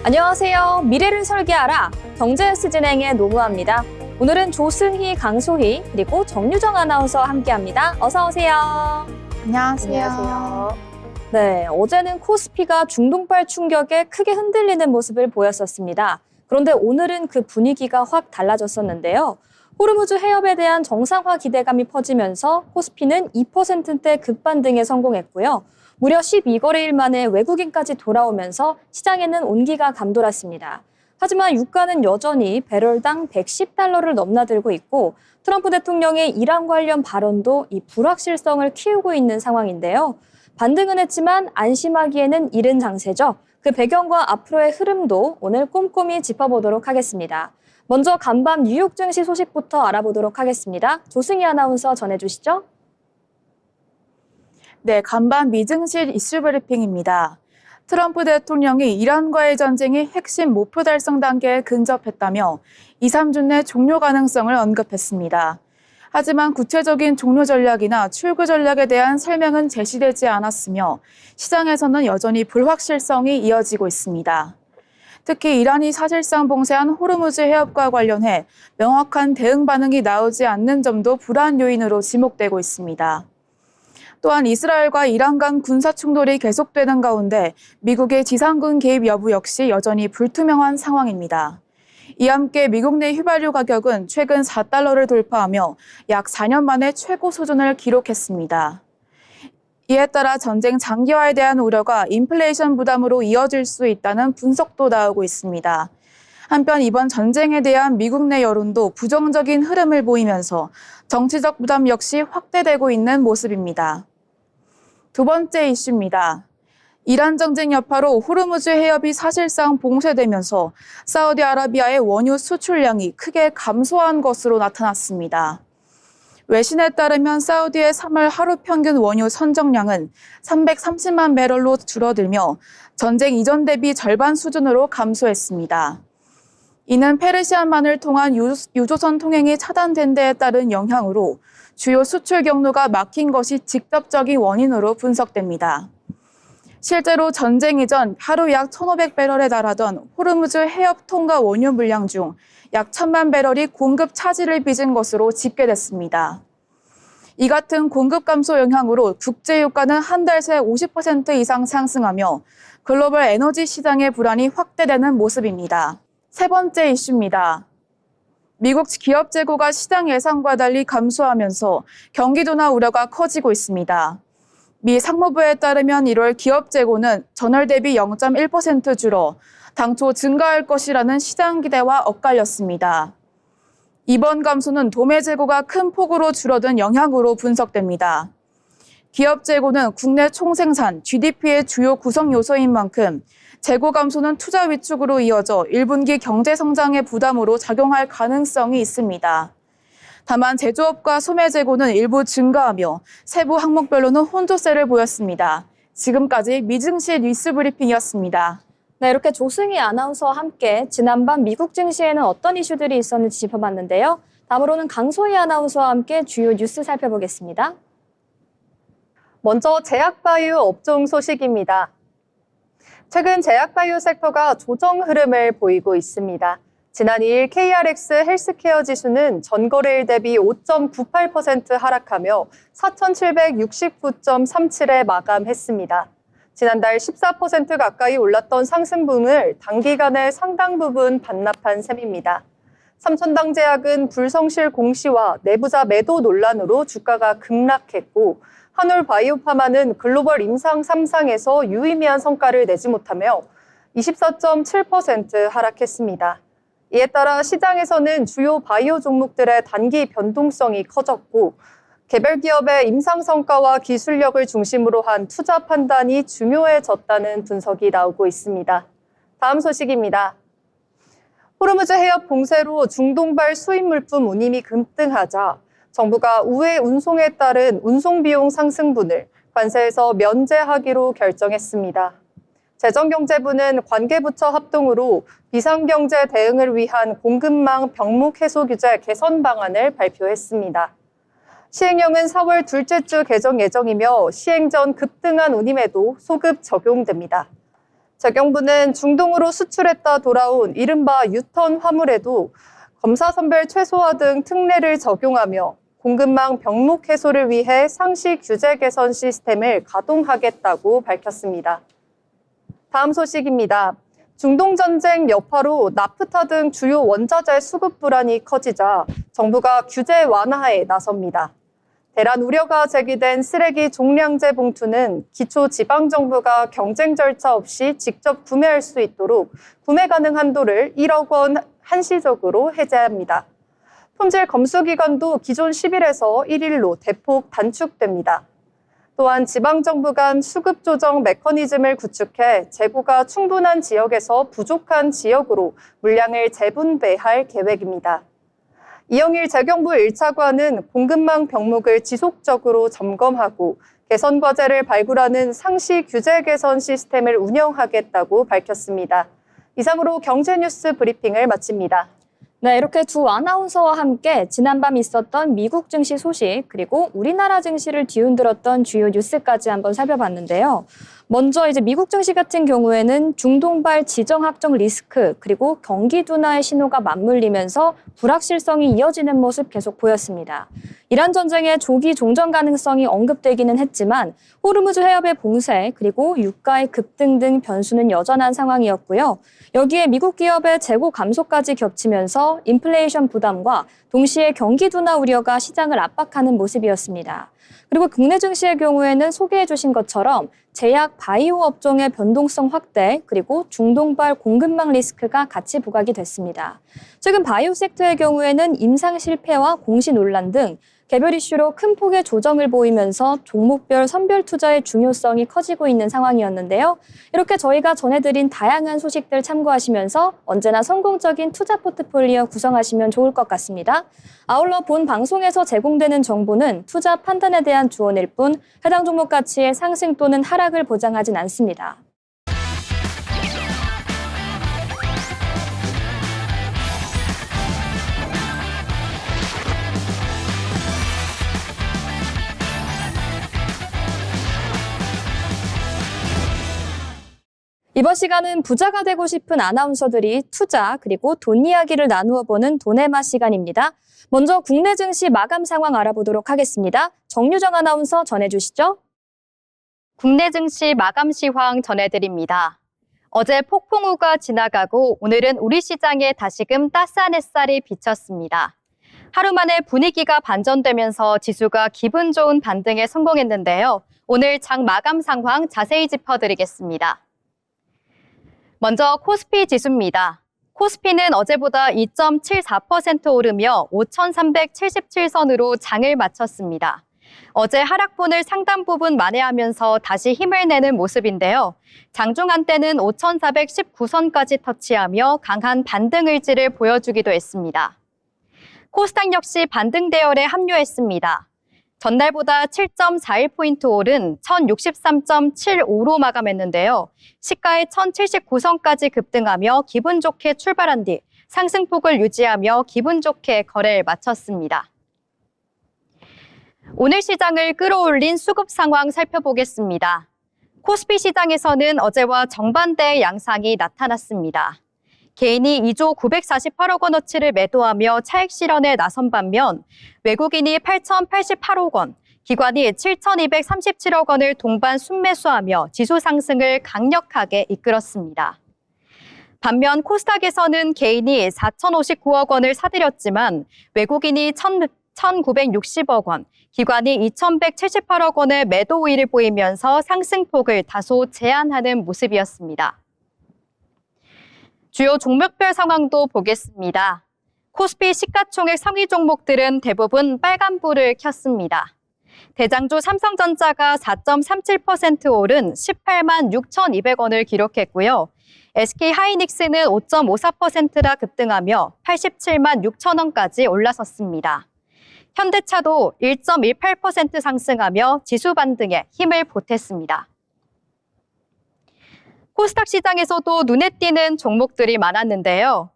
안녕하세요. 미래를 설계하라. 경제뉴스진행의 노무아입니다. 오늘은 조승희, 강소희, 그리고 정유정 아나운서와 함께합니다. 어서 오세요. 안녕하세요. 네, 어제는 코스피가 중동발 충격에 크게 흔들리는 모습을 보였었습니다. 그런데 오늘은 그 분위기가 확 달라졌었는데요. 호르무즈 해협에 대한 정상화 기대감이 퍼지면서 코스피는 2%대 급반등에 성공했고요. 무려 12거래일 만에 외국인까지 돌아오면서 시장에는 온기가 감돌았습니다. 하지만 유가는 여전히 배럴당 110달러를 넘나들고 있고 트럼프 대통령의 이란 관련 발언도 이 불확실성을 키우고 있는 상황인데요. 반등은 했지만 안심하기에는 이른 장세죠. 그 배경과 앞으로의 흐름도 오늘 꼼꼼히 짚어보도록 하겠습니다. 먼저 간밤 뉴욕 증시 소식부터 알아보도록 하겠습니다. 조승희 아나운서 전해주시죠. 네, 간밤 미증시 이슈 브리핑입니다. 트럼프 대통령이 이란과의 전쟁이 핵심 목표 달성 단계에 근접했다며 2, 3주 내 종료 가능성을 언급했습니다. 하지만 구체적인 종료 전략이나 출구 전략에 대한 설명은 제시되지 않았으며 시장에서는 여전히 불확실성이 이어지고 있습니다. 특히 이란이 사실상 봉쇄한 호르무즈 해협과 관련해 명확한 대응 반응이 나오지 않는 점도 불안 요인으로 지목되고 있습니다. 또한 이스라엘과 이란 간 군사 충돌이 계속되는 가운데 미국의 지상군 개입 여부 역시 여전히 불투명한 상황입니다. 이와 함께 미국 내 휘발유 가격은 최근 4달러를 돌파하며 약 4년 만에 최고 수준을 기록했습니다. 이에 따라 전쟁 장기화에 대한 우려가 인플레이션 부담으로 이어질 수 있다는 분석도 나오고 있습니다. 한편 이번 전쟁에 대한 미국 내 여론도 부정적인 흐름을 보이면서 정치적 부담 역시 확대되고 있는 모습입니다. 두 번째 이슈입니다. 이란 전쟁 여파로 호르무즈 해협이 사실상 봉쇄되면서 사우디아라비아의 원유 수출량이 크게 감소한 것으로 나타났습니다. 외신에 따르면 사우디의 3월 하루 평균 원유 선정량은 330만 배럴로 줄어들며 전쟁 이전 대비 절반 수준으로 감소했습니다. 이는 페르시아만을 통한 유조선 통행이 차단된 데에 따른 영향으로 주요 수출 경로가 막힌 것이 직접적인 원인으로 분석됩니다. 실제로 전쟁 이전 하루 약 1,500배럴에 달하던 호르무즈 해협 통과 원유 물량 중 약 1,000만 배럴이 공급 차질을 빚은 것으로 집계됐습니다. 이 같은 공급 감소 영향으로 국제 유가는 한 달 새 50% 이상 상승하며 글로벌 에너지 시장의 불안이 확대되는 모습입니다. 세 번째 이슈입니다. 미국 기업 재고가 시장 예상과 달리 감소하면서 경기도나 우려가 커지고 있습니다. 미 상무부에 따르면 1월 기업 재고는 전월 대비 0.1% 줄어 당초 증가할 것이라는 시장 기대와 엇갈렸습니다. 이번 감소는 도매 재고가 큰 폭으로 줄어든 영향으로 분석됩니다. 기업 재고는 국내 총생산, GDP의 주요 구성 요소인 만큼 재고 감소는 투자 위축으로 이어져 1분기 경제 성장의 부담으로 작용할 가능성이 있습니다. 다만 제조업과 소매 재고는 일부 증가하며 세부 항목별로는 혼조세를 보였습니다. 지금까지 미증시 뉴스 브리핑이었습니다. 네, 이렇게 조승희 아나운서와 함께 지난밤 미국 증시에는 어떤 이슈들이 있었는지 짚어봤는데요. 다음으로는 강소희 아나운서와 함께 주요 뉴스 살펴보겠습니다. 먼저 제약바이오 업종 소식입니다. 최근 제약바이오 섹터가 조정 흐름을 보이고 있습니다. 지난 2일 KRX 헬스케어 지수는 전거래일 대비 5.98% 하락하며 4,769.37에 마감했습니다. 지난달 14% 가까이 올랐던 상승분을 단기간에 상당 부분 반납한 셈입니다. 삼천당제약은 불성실 공시와 내부자 매도 논란으로 주가가 급락했고 한올바이오파마는 글로벌 임상 3상에서 유의미한 성과를 내지 못하며 24.7% 하락했습니다. 이에 따라 시장에서는 주요 바이오 종목들의 단기 변동성이 커졌고 개별 기업의 임상 성과와 기술력을 중심으로 한 투자 판단이 중요해졌다는 분석이 나오고 있습니다. 다음 소식입니다. 호르무즈 해협 봉쇄로 중동발 수입 물품 운임이 급등하자 정부가 우회 운송에 따른 운송비용 상승분을 관세에서 면제하기로 결정했습니다. 재정경제부는 관계부처 합동으로 비상경제 대응을 위한 공급망 병목 해소 규제 개선 방안을 발표했습니다. 시행령은 4월 둘째 주 개정 예정이며 시행 전 급등한 운임에도 소급 적용됩니다. 재경부는 중동으로 수출했다 돌아온 이른바 유턴 화물에도 검사 선별 최소화 등 특례를 적용하며 공급망 병목 해소를 위해 상시 규제 개선 시스템을 가동하겠다고 밝혔습니다. 다음 소식입니다. 중동 전쟁 여파로 나프타 등 주요 원자재 수급 불안이 커지자 정부가 규제 완화에 나섭니다. 대란 우려가 제기된 쓰레기 종량제 봉투는 기초지방정부가 경쟁 절차 없이 직접 구매할 수 있도록 구매 가능 한도를 1억 원 한시적으로 해제합니다. 품질 검수 기간도 기존 10일에서 1일로 대폭 단축됩니다. 또한 지방정부 간 수급 조정 메커니즘을 구축해 재고가 충분한 지역에서 부족한 지역으로 물량을 재분배할 계획입니다. 이영일 재경부 1차관은 공급망 병목을 지속적으로 점검하고 개선 과제를 발굴하는 상시 규제 개선 시스템을 운영하겠다고 밝혔습니다. 이상으로 경제뉴스 브리핑을 마칩니다. 네, 이렇게 두 아나운서와 함께 지난밤 있었던 미국 증시 소식 그리고 우리나라 증시를 뒤흔들었던 주요 뉴스까지 한번 살펴봤는데요. 먼저 이제 미국 증시 같은 경우에는 중동발 지정 확정 리스크 그리고 경기 둔화의 신호가 맞물리면서 불확실성이 이어지는 모습 계속 보였습니다. 이란 전쟁의 조기 종전 가능성이 언급되기는 했지만 호르무즈 해협의 봉쇄 그리고 유가의 급등 등 변수는 여전한 상황이었고요. 여기에 미국 기업의 재고 감소까지 겹치면서 인플레이션 부담과 동시에 경기 둔화 우려가 시장을 압박하는 모습이었습니다. 그리고 국내 증시의 경우에는 소개해 주신 것처럼 제약 바이오 업종의 변동성 확대 그리고 중동발 공급망 리스크가 같이 부각이 됐습니다. 최근 바이오 섹터의 경우에는 임상 실패와 공시 논란 등 개별 이슈로 큰 폭의 조정을 보이면서 종목별 선별 투자의 중요성이 커지고 있는 상황이었는데요. 이렇게 저희가 전해드린 다양한 소식들 참고하시면서 언제나 성공적인 투자 포트폴리오 구성하시면 좋을 것 같습니다. 아울러 본 방송에서 제공되는 정보는 투자 판단에 대한 조언일 뿐 해당 종목 가치의 상승 또는 하락을 보장하진 않습니다. 이번 시간은 부자가 되고 싶은 아나운서들이 투자 그리고 돈 이야기를 나누어 보는 돈의 맛 시간입니다. 먼저 국내 증시 마감 상황 알아보도록 하겠습니다. 정유정 아나운서 전해주시죠. 국내 증시 마감 시황 전해드립니다. 어제 폭풍우가 지나가고 오늘은 우리 시장에 다시금 따스한 햇살이 비쳤습니다. 하루 만에 분위기가 반전되면서 지수가 기분 좋은 반등에 성공했는데요. 오늘 장 마감 상황 자세히 짚어드리겠습니다. 먼저 코스피 지수입니다. 코스피는 어제보다 2.74% 오르며 5,377선으로 장을 마쳤습니다. 어제 하락분을 상당 부분 만회하면서 다시 힘을 내는 모습인데요. 장중 한때는 5,419선까지 터치하며 강한 반등 의지를 보여주기도 했습니다. 코스닥 역시 반등 대열에 합류했습니다. 전날보다 7.41포인트 오른 1063.75로 마감했는데요. 시가의 1079선까지 급등하며 기분 좋게 출발한 뒤 상승폭을 유지하며 기분 좋게 거래를 마쳤습니다. 오늘 시장을 끌어올린 수급 상황 살펴보겠습니다. 코스피 시장에서는 어제와 정반대의 양상이 나타났습니다. 개인이 2조 948억 원어치를 매도하며 차익 실현에 나선 반면 외국인이 8,088억 원, 기관이 7,237억 원을 동반 순매수하며 지수 상승을 강력하게 이끌었습니다. 반면 코스닥에서는 개인이 4,059억 원을 사들였지만 외국인이 1,960억 원, 기관이 2,178억 원의 매도 우위를 보이면서 상승폭을 다소 제한하는 모습이었습니다. 주요 종목별 상황도 보겠습니다. 코스피 시가총액 상위 종목들은 대부분 빨간불을 켰습니다. 대장주 삼성전자가 4.37% 오른 18만 6,200원을 기록했고요. SK하이닉스는 5.54%나 급등하며 87만 6천원까지 올라섰습니다. 현대차도 1.18% 상승하며 지수 반등에 힘을 보탰습니다. 코스닥 시장에서도 눈에 띄는 종목들이 많았는데요.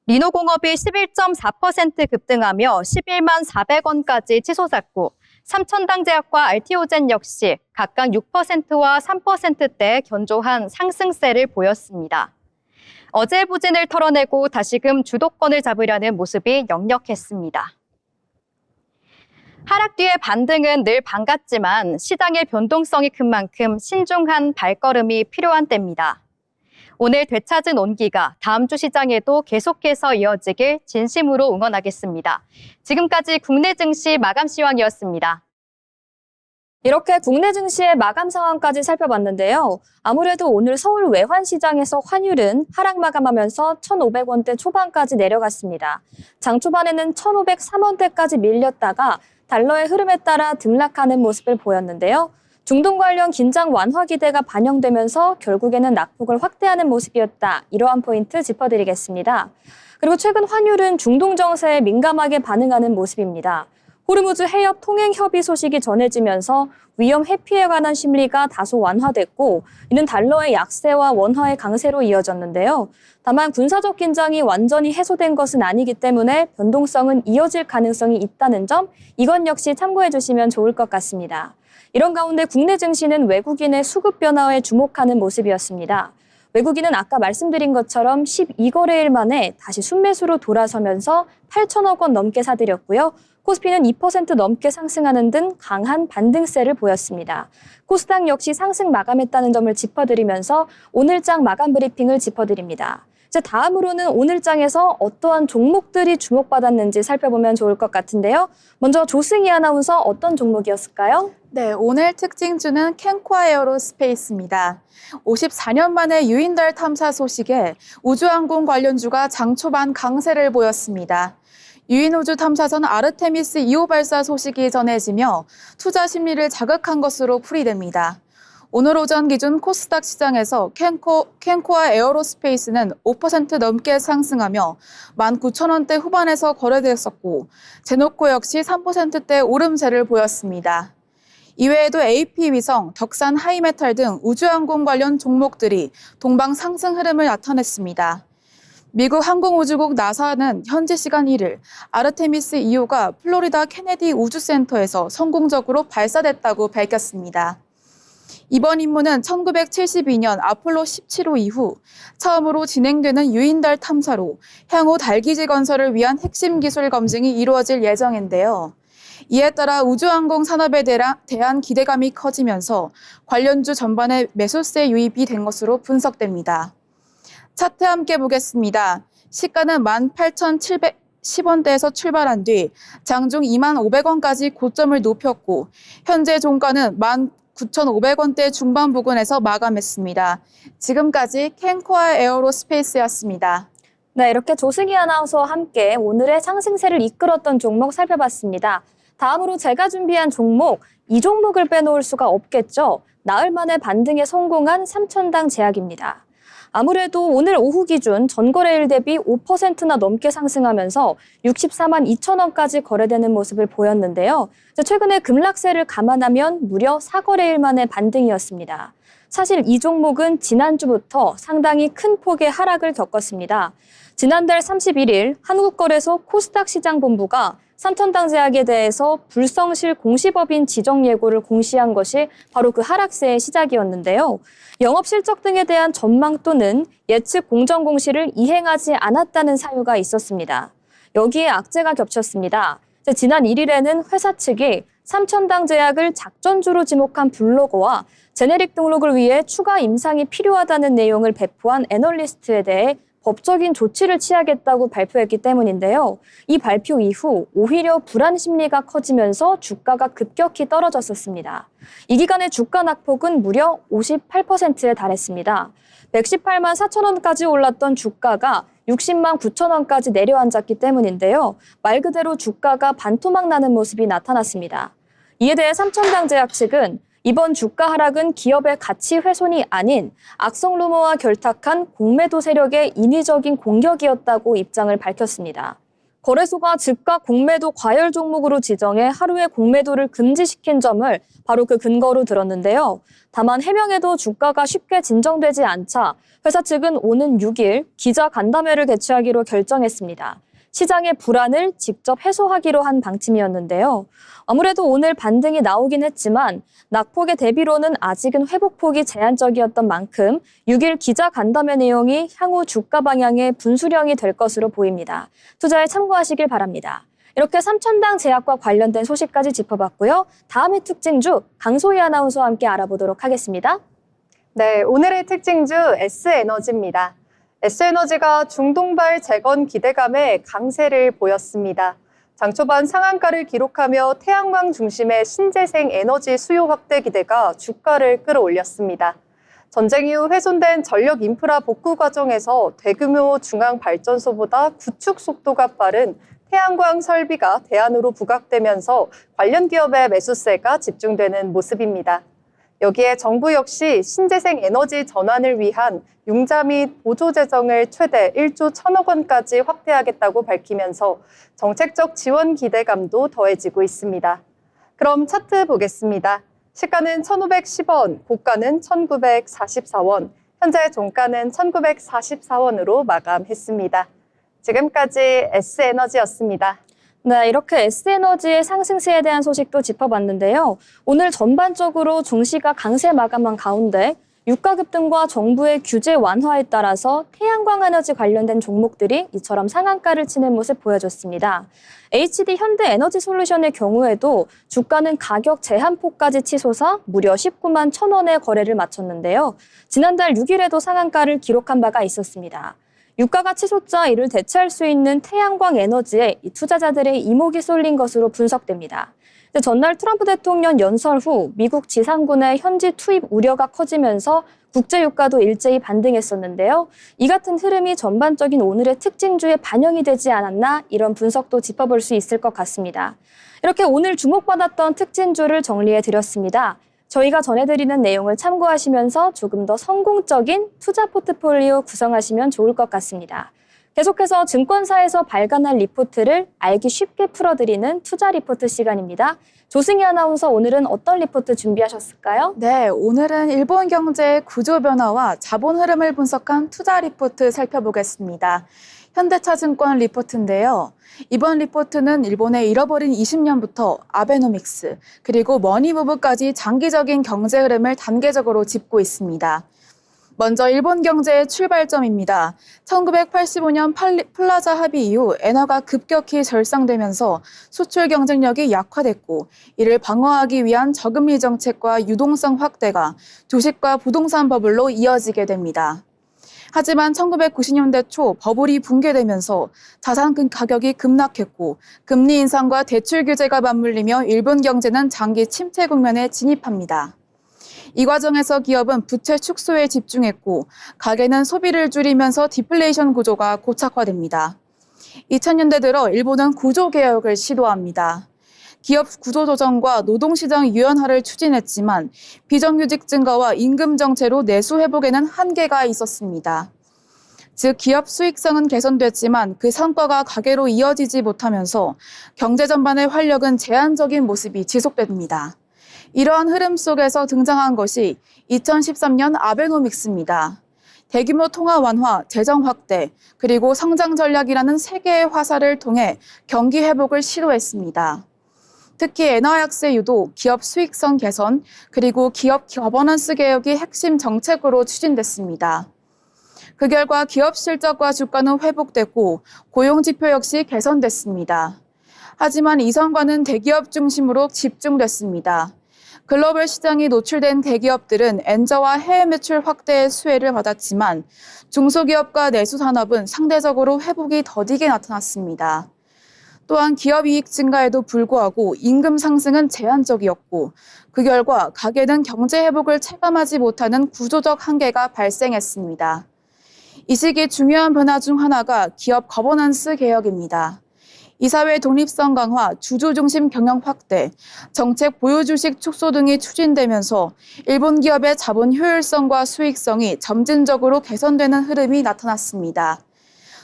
리노공업이 11.4% 급등하며 11만 400원까지 치솟았고 삼천당제약과 RT오젠 역시 각각 6%와 3%대 견조한 상승세를 보였습니다. 어제 부진을 털어내고 다시금 주도권을 잡으려는 모습이 역력했습니다. 하락 뒤의 반등은 늘 반갑지만 시장의 변동성이 큰 만큼 신중한 발걸음이 필요한 때입니다. 오늘 되찾은 온기가 다음 주 시장에도 계속해서 이어지길 진심으로 응원하겠습니다. 지금까지 국내 증시 마감 시황이었습니다. 이렇게 국내 증시의 마감 상황까지 살펴봤는데요. 아무래도 오늘 서울 외환시장에서 환율은 하락 마감하면서 1,500원대 초반까지 내려갔습니다. 장 초반에는 1,503원대까지 밀렸다가 달러의 흐름에 따라 등락하는 모습을 보였는데요. 중동 관련 긴장 완화 기대가 반영되면서 결국에는 낙폭을 확대하는 모습이었다. 이러한 포인트 짚어드리겠습니다. 그리고 최근 환율은 중동 정세에 민감하게 반응하는 모습입니다. 호르무즈 해협 통행 협의 소식이 전해지면서 위험 회피에 관한 심리가 다소 완화됐고 이는 달러의 약세와 원화의 강세로 이어졌는데요. 다만 군사적 긴장이 완전히 해소된 것은 아니기 때문에 변동성은 이어질 가능성이 있다는 점 이건 역시 참고해 주시면 좋을 것 같습니다. 이런 가운데 국내 증시는 외국인의 수급 변화에 주목하는 모습이었습니다. 외국인은 아까 말씀드린 것처럼 12거래일 만에 다시 순매수로 돌아서면서 8천억 원 넘게 사들였고요. 코스피는 2% 넘게 상승하는 등 강한 반등세를 보였습니다. 코스닥 역시 상승 마감했다는 점을 짚어드리면서 오늘장 마감 브리핑을 짚어드립니다. 이제 다음으로는 오늘장에서 어떠한 종목들이 주목받았는지 살펴보면 좋을 것 같은데요. 먼저 조승희 아나운서 어떤 종목이었을까요? 네, 오늘 특징주는 캔코아 에어로스페이스입니다. 54년 만에 유인달 탐사 소식에 우주항공 관련주가 장 초반 강세를 보였습니다. 유인우주 탐사선 아르테미스 2호 발사 소식이 전해지며 투자 심리를 자극한 것으로 풀이됩니다. 오늘 오전 기준 코스닥 시장에서 캔코아 에어로스페이스는 5% 넘게 상승하며 19,000원대 후반에서 거래됐었고 제노코 역시 3%대 오름세를 보였습니다. 이외에도 AP 위성, 덕산 하이메탈 등 우주항공 관련 종목들이 동방 상승 흐름을 나타냈습니다. 미국 항공우주국 나사는 현지 시간 1일 아르테미스 2호가 플로리다 케네디 우주센터에서 성공적으로 발사됐다고 밝혔습니다. 이번 임무는 1972년 아폴로 17호 이후 처음으로 진행되는 유인달 탐사로 향후 달기지 건설을 위한 핵심 기술 검증이 이루어질 예정인데요. 이에 따라 우주항공 산업에 대한 기대감이 커지면서 관련주 전반에 매수세 유입이 된 것으로 분석됩니다. 차트 함께 보겠습니다. 시가는 18,710원대에서 출발한 뒤 장중 25,500원까지 고점을 높였고 현재 종가는 19,500원대 중반 부근에서 마감했습니다. 지금까지 캔코아 에어로스페이스였습니다. 네, 이렇게 조승희 아나운서와 함께 오늘의 상승세를 이끌었던 종목 살펴봤습니다. 다음으로 제가 준비한 종목, 이 종목을 빼놓을 수가 없겠죠. 나흘 만에 반등에 성공한 삼천당 제약입니다. 아무래도 오늘 오후 기준 전거래일 대비 5%나 넘게 상승하면서 64만 2천 원까지 거래되는 모습을 보였는데요. 최근에 급락세를 감안하면 무려 4거래일 만에 반등이었습니다. 사실 이 종목은 지난주부터 상당히 큰 폭의 하락을 겪었습니다. 지난달 31일 한국거래소 코스닥 시장본부가 삼천당제약에 대해서 불성실 공시법인 지정 예고를 공시한 것이 바로 그 하락세의 시작이었는데요. 영업실적 등에 대한 전망 또는 예측 공정 공시를 이행하지 않았다는 사유가 있었습니다. 여기에 악재가 겹쳤습니다. 지난 1일에는 회사 측이 삼천당제약을 작전주로 지목한 블로거와 제네릭 등록을 위해 추가 임상이 필요하다는 내용을 배포한 애널리스트에 대해 법적인 조치를 취하겠다고 발표했기 때문인데요. 이 발표 이후 오히려 불안 심리가 커지면서 주가가 급격히 떨어졌었습니다. 이 기간의 주가 낙폭은 무려 58%에 달했습니다. 118만 4천 원까지 올랐던 주가가 60만 9천 원까지 내려앉았기 때문인데요. 말 그대로 주가가 반토막 나는 모습이 나타났습니다. 이에 대해 삼천당제약 측은 이번 주가 하락은 기업의 가치 훼손이 아닌 악성 루머와 결탁한 공매도 세력의 인위적인 공격이었다고 입장을 밝혔습니다. 거래소가 즉각 공매도 과열 종목으로 지정해 하루에 공매도를 금지시킨 점을 바로 그 근거로 들었는데요. 다만 해명에도 주가가 쉽게 진정되지 않자 회사 측은 오는 6일 기자 간담회를 개최하기로 결정했습니다. 시장의 불안을 직접 해소하기로 한 방침이었는데요. 아무래도 오늘 반등이 나오긴 했지만 낙폭의 대비로는 아직은 회복폭이 제한적이었던 만큼 6일 기자 간담회 내용이 향후 주가 방향의 분수령이 될 것으로 보입니다. 투자에 참고하시길 바랍니다. 이렇게 삼천당 제약과 관련된 소식까지 짚어봤고요. 다음의 특징주 강소희 아나운서와 함께 알아보도록 하겠습니다. 네, 오늘의 특징주 S에너지입니다. S에너지가 중동발 재건 기대감에 강세를 보였습니다. 장 초반 상한가를 기록하며 태양광 중심의 신재생 에너지 수요 확대 기대가 주가를 끌어올렸습니다. 전쟁 이후 훼손된 전력 인프라 복구 과정에서 대규모 중앙 발전소보다 구축 속도가 빠른 태양광 설비가 대안으로 부각되면서 관련 기업의 매수세가 집중되는 모습입니다. 여기에 정부 역시 신재생 에너지 전환을 위한 융자 및 보조 재정을 최대 1조 1천억 원까지 확대하겠다고 밝히면서 정책적 지원 기대감도 더해지고 있습니다. 그럼 차트 보겠습니다. 시가는 1,510원, 고가는 1,944원, 현재 종가는 1,944원으로 마감했습니다. 지금까지 S에너지였습니다. 네, 이렇게 S에너지의 상승세에 대한 소식도 짚어봤는데요. 오늘 전반적으로 증시가 강세 마감한 가운데 유가 급등과 정부의 규제 완화에 따라서 태양광 에너지 관련된 종목들이 이처럼 상한가를 치는 모습 보여줬습니다. HD 현대에너지솔루션의 경우에도 주가는 가격 제한폭까지 치솟아 무려 19만 1,000원에 거래를 마쳤는데요. 지난달 6일에도 상한가를 기록한 바가 있었습니다. 유가가 치솟자 이를 대체할 수 있는 태양광 에너지에 이 투자자들의 이목이 쏠린 것으로 분석됩니다. 전날 트럼프 대통령 연설 후 미국 지상군의 현지 투입 우려가 커지면서 국제 유가도 일제히 반등했었는데요. 이 같은 흐름이 전반적인 오늘의 특징주에 반영이 되지 않았나 이런 분석도 짚어볼 수 있을 것 같습니다. 이렇게 오늘 주목받았던 특징주를 정리해 드렸습니다. 저희가 전해드리는 내용을 참고하시면서 조금 더 성공적인 투자 포트폴리오 구성하시면 좋을 것 같습니다. 계속해서 증권사에서 발간한 리포트를 알기 쉽게 풀어드리는 투자 리포트 시간입니다. 조승희 아나운서 오늘은 어떤 리포트 준비하셨을까요? 네, 오늘은 일본 경제의 구조 변화와 자본 흐름을 분석한 투자 리포트 살펴보겠습니다. 현대차증권 리포트인데요. 이번 리포트는 일본의 잃어버린 20년부터 아베노믹스, 그리고 머니무브까지 장기적인 경제 흐름을 단계적으로 짚고 있습니다. 먼저 일본 경제의 출발점입니다. 1985년 플라자 합의 이후 엔화가 급격히 절상되면서 수출 경쟁력이 약화됐고 이를 방어하기 위한 저금리 정책과 유동성 확대가 주식과 부동산 버블로 이어지게 됩니다. 하지만 1990년대 초 버블이 붕괴되면서 자산 가격이 급락했고 금리 인상과 대출 규제가 맞물리며 일본 경제는 장기 침체 국면에 진입합니다. 이 과정에서 기업은 부채 축소에 집중했고 가계는 소비를 줄이면서 디플레이션 구조가 고착화됩니다. 2000년대 들어 일본은 구조개혁을 시도합니다. 기업 구조 조정과 노동시장 유연화를 추진했지만 비정규직 증가와 임금 정체로 내수 회복에는 한계가 있었습니다. 즉 기업 수익성은 개선됐지만 그 성과가 가계로 이어지지 못하면서 경제 전반의 활력은 제한적인 모습이 지속됩니다. 이러한 흐름 속에서 등장한 것이 2013년 아베노믹스입니다. 대규모 통화 완화, 재정 확대, 그리고 성장 전략이라는 세 개의 화살을 통해 경기 회복을 시도했습니다. 특히 엔화 약세 유도, 기업 수익성 개선, 그리고 기업 거버넌스 개혁이 핵심 정책으로 추진됐습니다. 그 결과 기업 실적과 주가는 회복됐고 고용 지표 역시 개선됐습니다. 하지만 이성과는 대기업 중심으로 집중됐습니다. 글로벌 시장이 노출된 대기업들은 엔저와 해외 매출 확대의 수혜를 받았지만 중소기업과 내수산업은 상대적으로 회복이 더디게 나타났습니다. 또한 기업 이익 증가에도 불구하고 임금 상승은 제한적이었고 그 결과 가계는 경제 회복을 체감하지 못하는 구조적 한계가 발생했습니다. 이 시기 중요한 변화 중 하나가 기업 거버넌스 개혁입니다. 이사회 독립성 강화, 주주 중심 경영 확대, 정책 보유 주식 축소 등이 추진되면서 일본 기업의 자본 효율성과 수익성이 점진적으로 개선되는 흐름이 나타났습니다.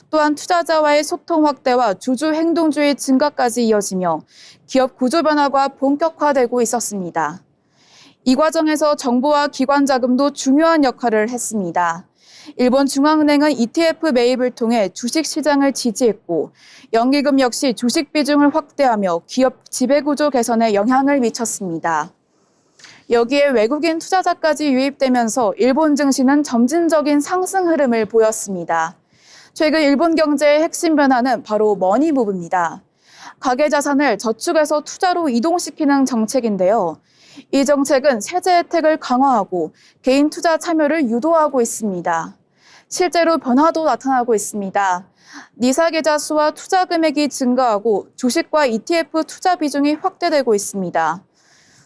또한 투자자와의 소통 확대와 주주 행동주의 증가까지 이어지며 기업 구조 변화가 본격화되고 있었습니다. 이 과정에서 정부와 기관 자금도 중요한 역할을 했습니다. 일본 중앙은행은 ETF 매입을 통해 주식시장을 지지했고 연기금 역시 주식 비중을 확대하며 기업 지배구조 개선에 영향을 미쳤습니다. 여기에 외국인 투자자까지 유입되면서 일본 증시는 점진적인 상승 흐름을 보였습니다. 최근 일본 경제의 핵심 변화는 바로 머니무브입니다. 가계자산을 저축에서 투자로 이동시키는 정책인데요. 이 정책은 세제 혜택을 강화하고 개인 투자 참여를 유도하고 있습니다. 실제로 변화도 나타나고 있습니다. 니사 계좌 수와 투자 금액이 증가하고 주식과 ETF 투자 비중이 확대되고 있습니다.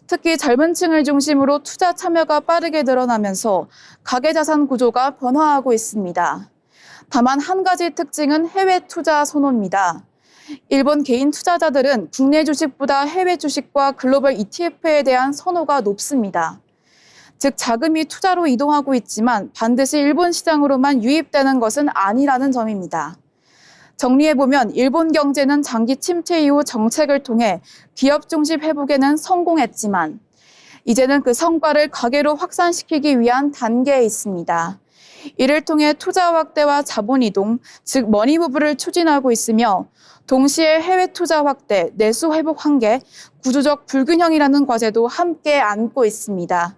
특히 젊은 층을 중심으로 투자 참여가 빠르게 늘어나면서 가계자산 구조가 변화하고 있습니다. 다만 한 가지 특징은 해외 투자 선호입니다. 일본 개인 투자자들은 국내 주식보다 해외 주식과 글로벌 ETF에 대한 선호가 높습니다. 즉 자금이 투자로 이동하고 있지만 반드시 일본 시장으로만 유입되는 것은 아니라는 점입니다. 정리해보면 일본 경제는 장기 침체 이후 정책을 통해 기업 중심 회복에는 성공했지만 이제는 그 성과를 가계로 확산시키기 위한 단계에 있습니다. 이를 통해 투자 확대와 자본 이동, 즉 머니무브를 추진하고 있으며 동시에 해외 투자 확대, 내수 회복 한계, 구조적 불균형이라는 과제도 함께 안고 있습니다.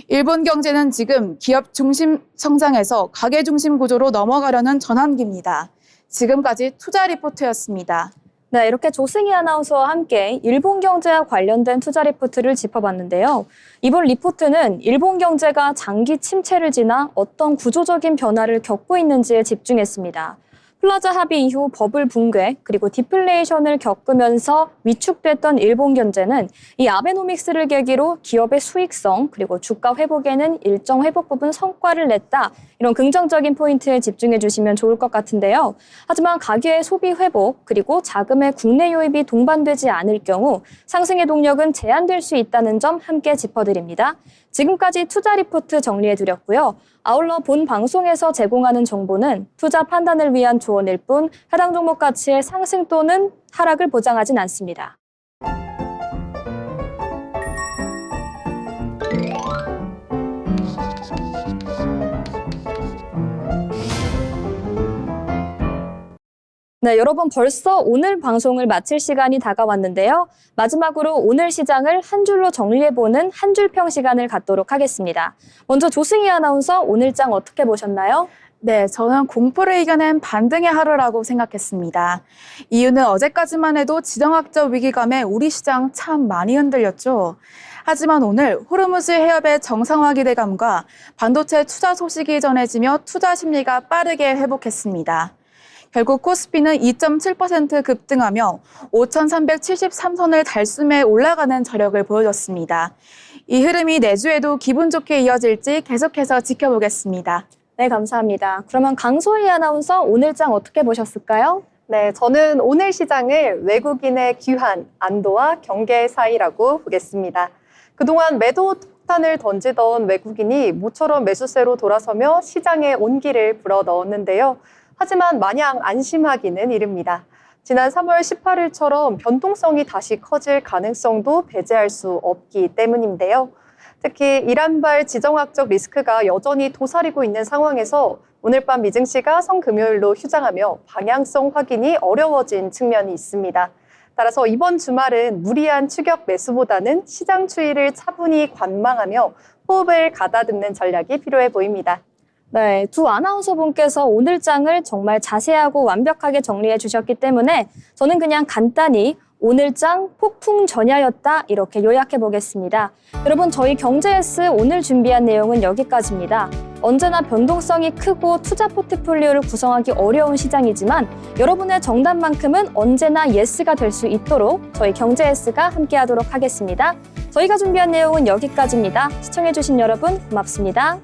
일본 경제는 지금 기업 중심 성장에서 가계 중심 구조로 넘어가려는 전환기입니다. 지금까지 투자 리포트였습니다. 네, 이렇게 조승희 아나운서와 함께 일본 경제와 관련된 투자 리포트를 짚어봤는데요. 이번 리포트는 일본 경제가 장기 침체를 지나 어떤 구조적인 변화를 겪고 있는지에 집중했습니다. 플라자 합의 이후 버블 붕괴 그리고 디플레이션을 겪으면서 위축됐던 일본 경제는 이 아베노믹스를 계기로 기업의 수익성 그리고 주가 회복에는 일정 회복 부분 성과를 냈다. 이런 긍정적인 포인트에 집중해 주시면 좋을 것 같은데요. 하지만 가계의 소비 회복 그리고 자금의 국내 유입이 동반되지 않을 경우 상승의 동력은 제한될 수 있다는 점 함께 짚어드립니다. 지금까지 투자 리포트 정리해드렸고요. 아울러 본 방송에서 제공하는 정보는 투자 판단을 위한 조언일 뿐 해당 종목 가치의 상승 또는 하락을 보장하진 않습니다. 네, 여러분 벌써 오늘 방송을 마칠 시간이 다가왔는데요. 마지막으로 오늘 시장을 한 줄로 정리해보는 한 줄평 시간을 갖도록 하겠습니다. 먼저 조승희 아나운서 오늘 장 어떻게 보셨나요? 네, 저는 공포를 이겨낸 반등의 하루라고 생각했습니다. 이유는 어제까지만 해도 지정학적 위기감에 우리 시장 참 많이 흔들렸죠. 하지만 오늘 호르무즈 해협의 정상화 기대감과 반도체 투자 소식이 전해지며 투자 심리가 빠르게 회복했습니다. 결국 코스피는 2.7% 급등하며 5,373선을 달성해 올라가는 저력을 보여줬습니다. 이 흐름이 내주에도 기분 좋게 이어질지 계속해서 지켜보겠습니다. 네, 감사합니다. 그러면 강소희 아나운서 오늘 장 어떻게 보셨을까요? 네, 저는 오늘 시장을 외국인의 귀환, 안도와 경계 사이라고 보겠습니다. 그동안 매도 폭탄을 던지던 외국인이 모처럼 매수세로 돌아서며 시장에 온기를 불어넣었는데요. 하지만 마냥 안심하기는 이릅니다. 지난 3월 18일처럼 변동성이 다시 커질 가능성도 배제할 수 없기 때문인데요. 특히 이란발 지정학적 리스크가 여전히 도사리고 있는 상황에서 오늘 밤 미증시가 성금요일로 휴장하며 방향성 확인이 어려워진 측면이 있습니다. 따라서 이번 주말은 무리한 추격 매수보다는 시장 추이를 차분히 관망하며 호흡을 가다듬는 전략이 필요해 보입니다. 네, 두 아나운서분께서 오늘 장을 정말 자세하고 완벽하게 정리해 주셨기 때문에 저는 그냥 간단히 오늘 장 폭풍 전야였다 이렇게 요약해 보겠습니다. 여러분 저희 경제S 오늘 준비한 내용은 여기까지입니다. 언제나 변동성이 크고 투자 포트폴리오를 구성하기 어려운 시장이지만 여러분의 정답만큼은 언제나 예스가 될 수 있도록 저희 경제S가 함께하도록 하겠습니다. 저희가 준비한 내용은 여기까지입니다. 시청해 주신 여러분 고맙습니다.